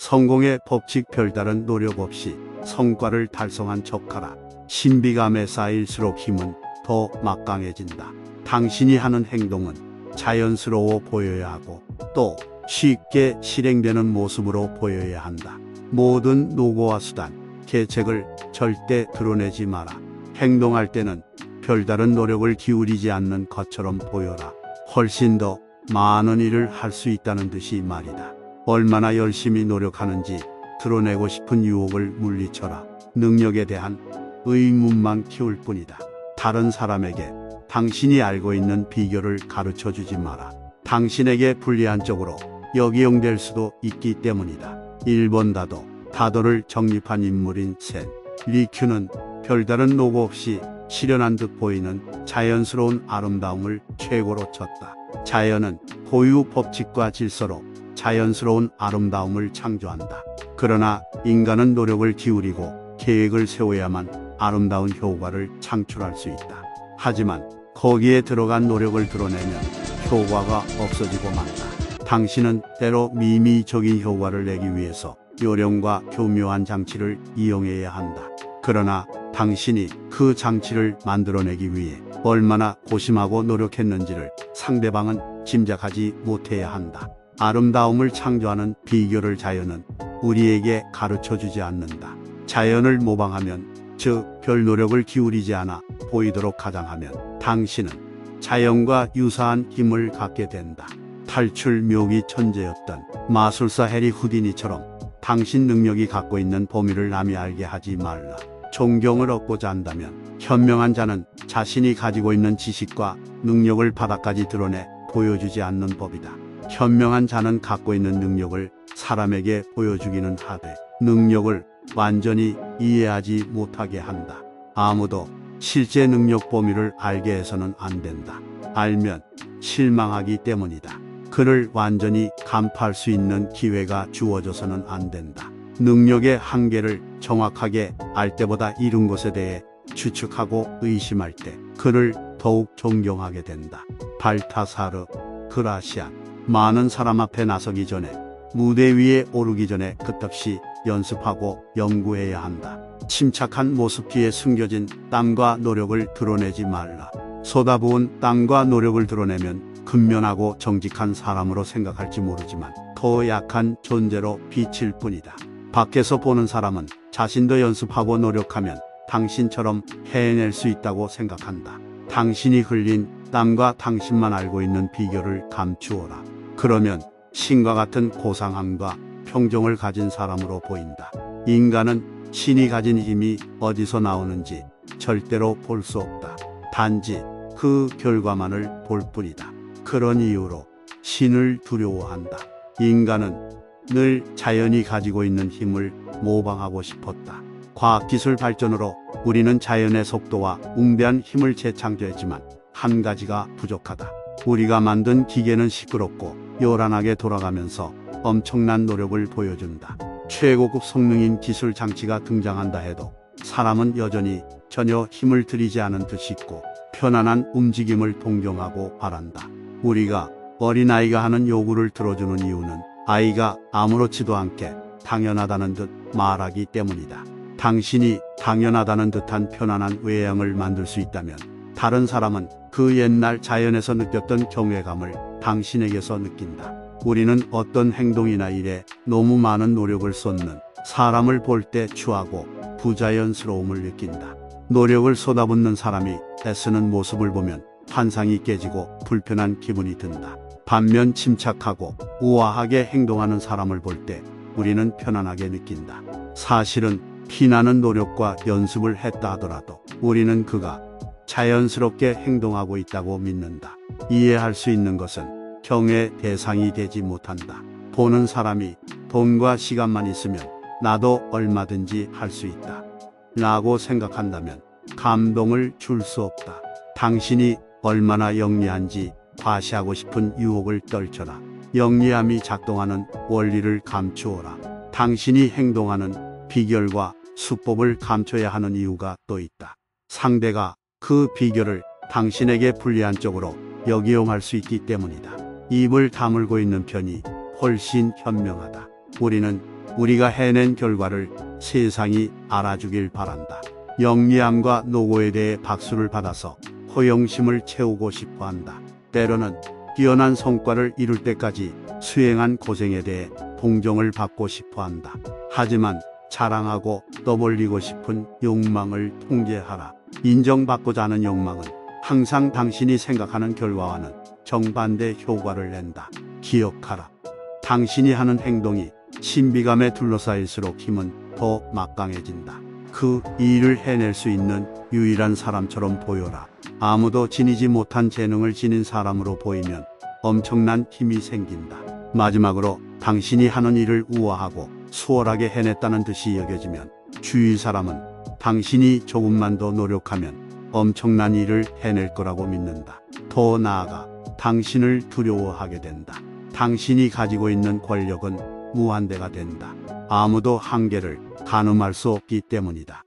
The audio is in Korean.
성공의 법칙 별다른 노력 없이 성과를 달성한 척하라. 신비감에 쌓일수록 힘은 더 막강해진다. 당신이 하는 행동은 자연스러워 보여야 하고 또 쉽게 실행되는 모습으로 보여야 한다. 모든 노고와 수단, 계책을 절대 드러내지 마라. 행동할 때는 별다른 노력을 기울이지 않는 것처럼 보여라. 훨씬 더 많은 일을 할 수 있다는 듯이 말이다. 얼마나 열심히 노력하는지 드러내고 싶은 유혹을 물리쳐라. 능력에 대한 의문만 키울 뿐이다. 다른 사람에게 당신이 알고 있는 비결을 가르쳐 주지 마라. 당신에게 불리한 쪽으로 역이용될 수도 있기 때문이다. 일본 다도를 정립한 인물인 센 리큐는 별다른 노고 없이 실현한 듯 보이는 자연스러운 아름다움을 최고로 쳤다. 자연은 고유 법칙과 질서로 자연스러운 아름다움을 창조한다. 그러나 인간은 노력을 기울이고 계획을 세워야만 아름다운 효과를 창출할 수 있다. 하지만 거기에 들어간 노력을 드러내면 효과가 없어지고 만다. 당신은 때로 미미적인 효과를 내기 위해서 요령과 교묘한 장치를 이용해야 한다. 그러나 당신이 그 장치를 만들어내기 위해 얼마나 고심하고 노력했는지를 상대방은 짐작하지 못해야 한다. 아름다움을 창조하는 비결을 자연은 우리에게 가르쳐주지 않는다. 자연을 모방하면, 즉 별 노력을 기울이지 않아 보이도록 가장하면 당신은 자연과 유사한 힘을 갖게 된다. 탈출 묘기 천재였던 마술사 해리 후디니처럼 당신 능력이 갖고 있는 범위를 남이 알게 하지 말라. 존경을 얻고자 한다면 현명한 자는 자신이 가지고 있는 지식과 능력을 바닥까지 드러내 보여주지 않는 법이다. 현명한 자는 갖고 있는 능력을 사람에게 보여주기는 하되 능력을 완전히 이해하지 못하게 한다. 아무도 실제 능력 범위를 알게 해서는 안 된다. 알면 실망하기 때문이다. 그를 완전히 간파할 수 있는 기회가 주어져서는 안 된다. 능력의 한계를 정확하게 알 때보다 이룬 것에 대해 추측하고 의심할 때 그를 더욱 존경하게 된다. 발타사르 그라시안. 많은 사람 앞에 나서기 전에, 무대 위에 오르기 전에 끄떡시 연습하고 연구해야 한다. 침착한 모습 뒤에 숨겨진 땀과 노력을 드러내지 말라. 쏟아부은 땀과 노력을 드러내면 근면하고 정직한 사람으로 생각할지 모르지만 더 약한 존재로 비칠 뿐이다. 밖에서 보는 사람은 자신도 연습하고 노력하면 당신처럼 해낼 수 있다고 생각한다. 당신이 흘린 땀과 당신만 알고 있는 비결을 감추어라. 그러면 신과 같은 고상함과 평정을 가진 사람으로 보인다. 인간은 신이 가진 힘이 어디서 나오는지 절대로 볼 수 없다. 단지 그 결과만을 볼 뿐이다. 그런 이유로 신을 두려워한다. 인간은 늘 자연이 가지고 있는 힘을 모방하고 싶었다. 과학기술 발전으로 우리는 자연의 속도와 웅대한 힘을 재창조했지만 한 가지가 부족하다. 우리가 만든 기계는 시끄럽고 요란하게 돌아가면서 엄청난 노력을 보여준다. 최고급 성능인 기술 장치가 등장한다 해도 사람은 여전히 전혀 힘을 들이지 않은 듯 싶고 편안한 움직임을 동경하고 바란다. 우리가 어린아이가 하는 요구를 들어주는 이유는 아이가 아무렇지도 않게 당연하다는 듯 말하기 때문이다. 당신이 당연하다는 듯한 편안한 외양을 만들 수 있다면 다른 사람은 그 옛날 자연에서 느꼈던 경외감을 당신에게서 느낀다. 우리는 어떤 행동이나 일에 너무 많은 노력을 쏟는 사람을 볼 때 추하고 부자연스러움을 느낀다. 노력을 쏟아붓는 사람이 애쓰는 모습을 보면 환상이 깨지고 불편한 기분이 든다. 반면 침착하고 우아하게 행동하는 사람을 볼 때 우리는 편안하게 느낀다. 사실은 피나는 노력과 연습을 했다 하더라도 우리는 그가 자연스럽게 행동하고 있다고 믿는다. 이해할 수 있는 것은 경의 대상이 되지 못한다. 보는 사람이 돈과 시간만 있으면 나도 얼마든지 할 수 있다 라고 생각한다면 감동을 줄 수 없다. 당신이 얼마나 영리한지 과시하고 싶은 유혹을 떨쳐라. 영리함이 작동하는 원리를 감추어라. 당신이 행동하는 비결과 수법을 감춰야 하는 이유가 또 있다. 상대가 그 비결을 당신에게 불리한 쪽으로 역이용할 수 있기 때문이다. 입을 다물고 있는 편이 훨씬 현명하다. 우리는 우리가 해낸 결과를 세상이 알아주길 바란다. 영리함과 노고에 대해 박수를 받아서 호영심을 채우고 싶어 한다. 때로는 뛰어난 성과를 이룰 때까지 수행한 고생에 대해 동정을 받고 싶어 한다. 하지만 자랑하고 떠벌리고 싶은 욕망을 통제하라. 인정받고자 하는 욕망은 항상 당신이 생각하는 결과와는 정반대 효과를 낸다. 기억하라. 당신이 하는 행동이 신비감에 둘러싸일수록 힘은 더 막강해진다. 그 일을 해낼 수 있는 유일한 사람처럼 보여라. 아무도 지니지 못한 재능을 지닌 사람으로 보이면 엄청난 힘이 생긴다. 마지막으로 당신이 하는 일을 우아하고 수월하게 해냈다는 듯이 여겨지면 주위 사람은 당신이 조금만 더 노력하면 엄청난 일을 해낼 거라고 믿는다. 더 나아가 당신을 두려워하게 된다. 당신이 가지고 있는 권력은 무한대가 된다. 아무도 한계를 가늠할 수 없기 때문이다.